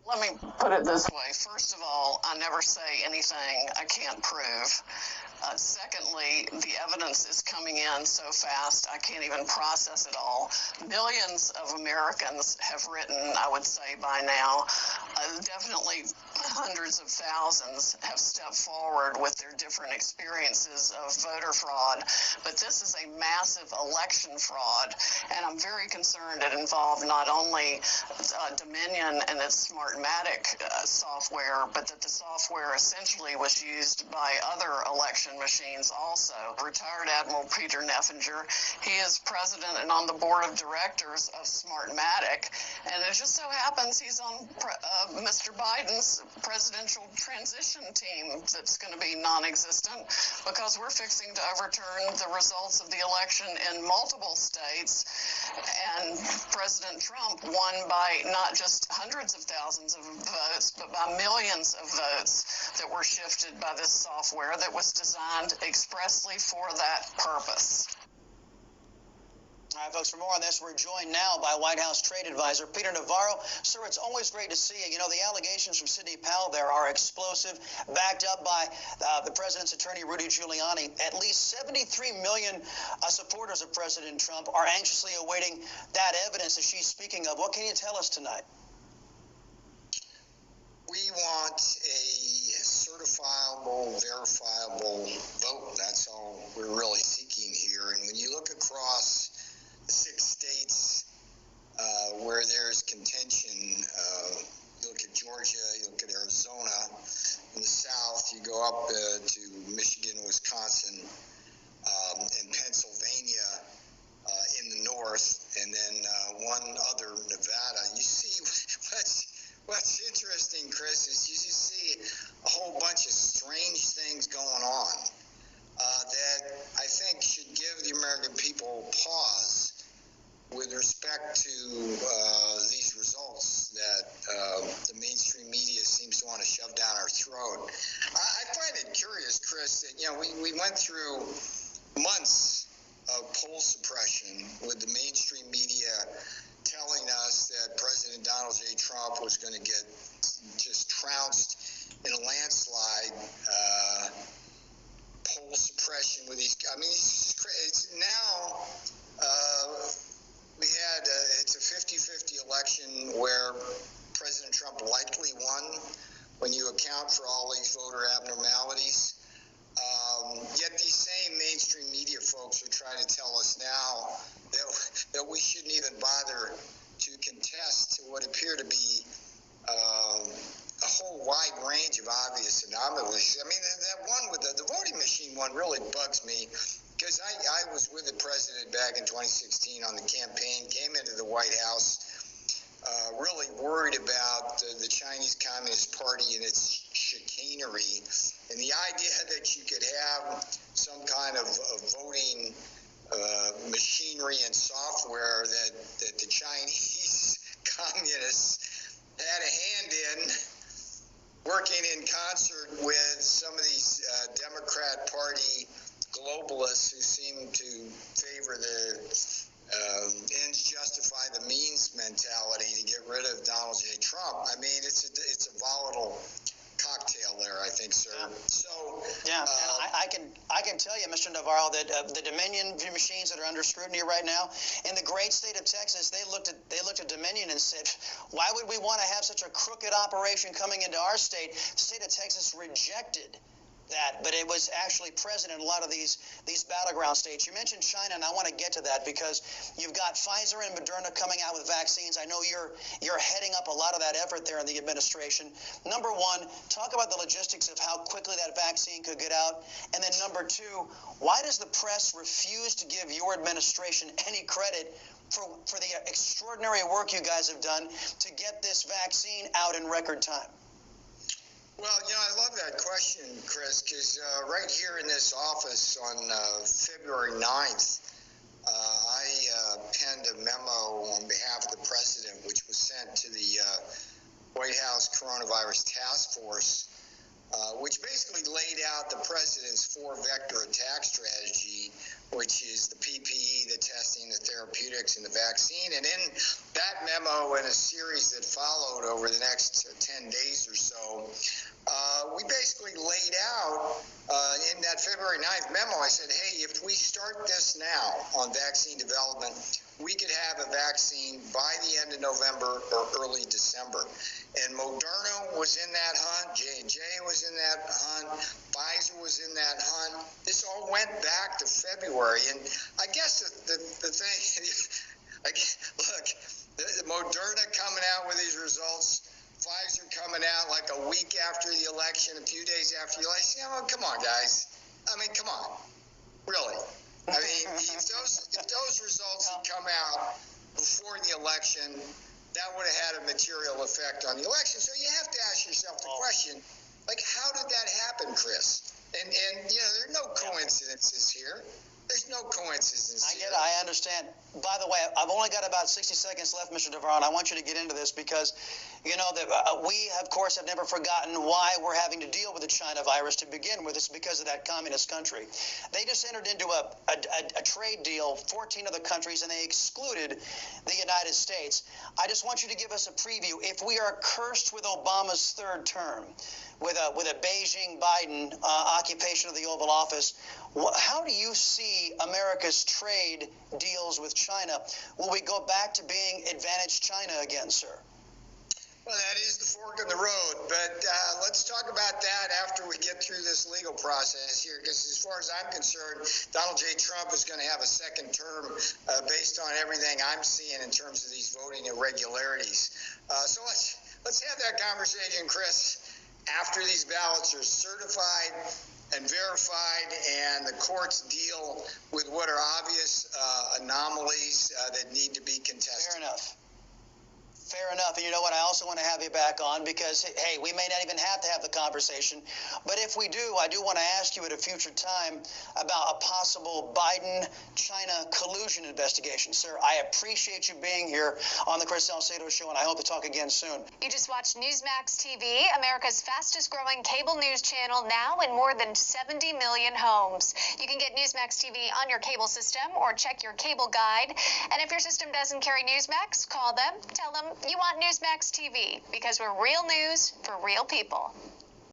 Let me put it this way. First of all, I never say anything I can't prove. Secondly, the evidence is coming in so fast, I can't even process it all. Millions of Americans have written, I would say by now. Definitely hundreds of thousands have stepped forward with their different experiences of voter fraud. But this is a massive election fraud, and I'm very concerned it involved not only Dominion and its Smartmatic software, but that the software essentially was used by other election machines also. Retired Admiral Peter Neffinger, he is president and on the board of directors of Smartmatic, and it just so happens he's on Mr. Biden's presidential transition team that's going to be non-existent because we're fixing to overturn the results of the election in multiple states, and President Trump won by not just hundreds of thousands of votes, but by millions of votes that were shifted by this software that was designed expressly for that purpose. All right, folks, for more on this, we're joined now by White House Trade Advisor Peter Navarro. Sir, it's always great to see you. You know, the allegations from Sidney Powell there are explosive, backed up by the president's attorney, Rudy Giuliani. At least 73 million supporters of President Trump are anxiously awaiting that evidence that she's speaking of. What can you tell us tonight? We want a certifiable, verifiable vote. That's all we're really seeking here. And when you look across the 6 states where there's contention, you look at Georgia, you look at Arizona. In the South, you go up to Michigan, Wisconsin, and Pennsylvania in the North, and then one other, Nevada. You see what's interesting, Chris, is you just see a whole bunch of strange things going on that I think should give the American people pause with respect to these results that the mainstream media seems to want to shove down our throat. I find it curious, Chris, that we went through months of poll suppression with the mainstream media telling us that President Donald J. Trump was going to get just trounced in a landslide. Poll suppression with these. I mean, it's now it's a 50-50 election where President Trump likely won when you account for all these voter abnormalities. Yet these same mainstream media folks are trying to tell us now that we shouldn't even bother to contest what appear to be a whole wide range of obvious anomalies. I mean, that one with the voting machine one really bugs me, because I was with the president back in 2016 on the campaign, came into the White House, really worried about the Chinese Communist Party and its chicanery, and the idea that you could have some kind of voting machinery and software that the Chinese communists had a hand in, working in concert with some of these Democrat Party globalists who seem to favor the ends justify the means mentality to get rid of Donald J. Trump. I mean, it's a volatile cocktail there, I think, sir. So yeah, I can tell you, Mr. Navarro, that the Dominion machines that are under scrutiny right now in the great state of Texas, they looked at Dominion and said, why would we want to have such a crooked operation coming into our state? The state of Texas rejected that, but it was actually present in a lot of these battleground states. You mentioned China, and I want to get to that because you've got Pfizer and Moderna coming out with vaccines. I know you're heading up a lot of that effort there in the administration. Number one, talk about the logistics of how quickly that vaccine could get out. And then number two, why does the press refuse to give your administration any credit for the extraordinary work you guys have done to get this vaccine out in record time? Well, I love that question, Chris, because right here in this office on February 9th, I penned a memo on behalf of the president, which was sent to the White House Coronavirus Task Force, which basically laid out the president's 4-vector attack strategy which is the PPE, the testing, the therapeutics, and the vaccine. And in that memo and a series that followed over the next 10 days or so, we basically laid out in that February 9th memo, I said, hey, if we start this now on vaccine development, we could have a vaccine by the end of November or early December. And Moderna was in that hunt, J&J was in that hunt, Pfizer was in that hunt. This all went back to February. And I guess the thing, look, the Moderna coming out with these results, Pfizer coming out like a week after the election, a few days after the election. Oh, come on, guys. I mean, come on. Really. I mean, if those results had come out before the election, that would have had a material effect on the election. So you have to ask yourself the question, like, how did that happen, Chris? And you know, there are no coincidences here. There's no coincidence here. I understand. By the way, I've only got about 60 seconds left, Mr. Navarro, and I want you to get into this because, you know, that we, of course, have never forgotten why we're having to deal with the China virus to begin with. It's because of that communist country. They just entered into a trade deal, 14 other countries, and they excluded the United States. I just want you to give us a preview. If we are cursed with Obama's third term, with a Beijing-Biden occupation of the Oval Office, how do you see America's trade deals with China? Will we go back to being advantaged China again, sir? Well, that is the fork in the road, but let's talk about that after we get through this legal process here, because as far as I'm concerned, Donald J. Trump is going to have a second term based on everything I'm seeing in terms of these voting irregularities. So let's have that conversation, Chris, after these ballots are certified and verified and the courts deal with what are obvious anomalies that need to be contested. Fair enough. Fair enough. And you know what? I also want to have you back on because, hey, we may not even have to have the conversation. But if we do, I do want to ask you at a future time about a possible Biden-China collusion investigation. Sir, I appreciate you being here on the Chris Salcedo Show, and I hope to talk again soon. You just watched Newsmax TV, America's fastest-growing cable news channel, now in more than 70 million homes. You can get Newsmax TV on your cable system or check your cable guide. And if your system doesn't carry Newsmax, call them, tell them you want Newsmax TV, because we're real news for real people.